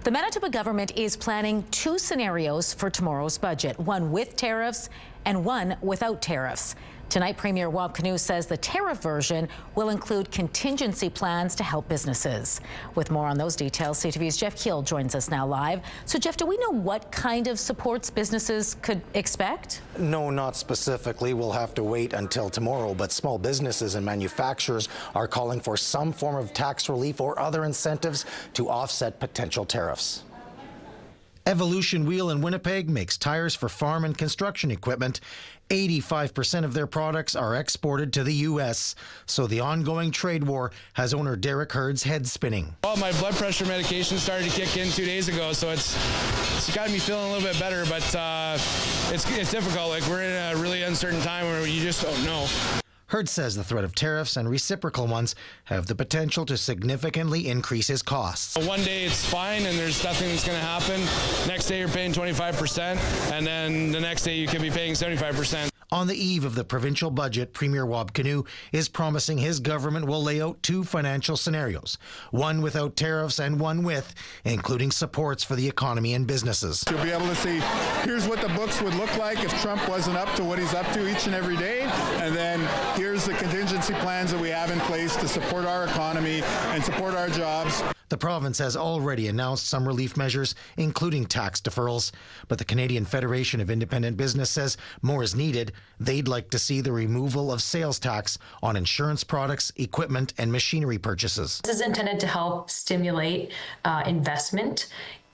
The Manitoba government is planning two scenarios for tomorrow's budget, one with tariffs and one without tariffs. Tonight, Premier Wab Kinew says the tariff version will include contingency plans to help businesses. With more on those details, CTV's Jeff Keel joins us now live. So, Jeff, do we know what kind of supports businesses could expect? No, not specifically. We'll have to wait until tomorrow, but small businesses and manufacturers are calling for some form of tax relief or other incentives to offset potential tariffs. Evolution Wheel in Winnipeg makes tires for farm and construction equipment. 85% of their products are exported to the U.S., so the ongoing trade war has owner Derek Hurd's head spinning. Well, my blood pressure medication started to kick in 2 days ago, so it's got me feeling a little bit better, but it's difficult. Like, we're in a really uncertain time where you just don't know. Hurd says the threat of tariffs and reciprocal ones have the potential to significantly increase his costs. One day it's fine and there's nothing that's going to happen. Next day you're paying 25%, and then the next day you could be paying 75%. On the eve of the provincial budget, Premier Wab Kinew is promising his government will lay out two financial scenarios, one without tariffs and one with, including supports for the economy and businesses. You'll be able to see, here's what the books would look like if Trump wasn't up to what he's up to each and every day, and then here's the contingency plans that we have in place to support our economy and support our jobs. The province has already announced some relief measures, including tax deferrals, but the Canadian Federation of Independent Business says more is needed. They'd like to see the removal of sales tax on insurance products, equipment, and machinery purchases. This is intended to help stimulate investment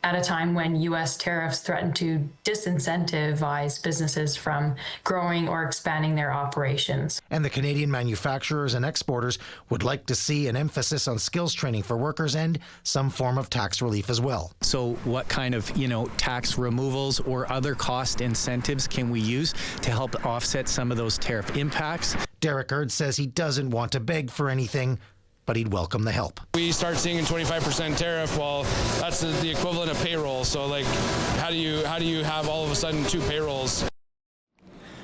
at a time when U.S. tariffs threaten to disincentivize businesses from growing or expanding their operations. And the Canadian manufacturers and exporters would like to see an emphasis on skills training for workers and some form of tax relief as well. So what kind of, tax removals or other cost incentives can we use to help offset some of those tariff impacts? Derek Hurd says he doesn't want to beg for anything, but he'd welcome the help. We start seeing a 25% tariff, well, that's the equivalent of payroll. So, like, how do you have all of a sudden two payrolls?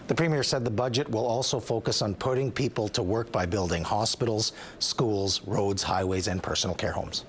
The Premier said the budget will also focus on putting people to work by building hospitals, schools, roads, highways, and personal care homes.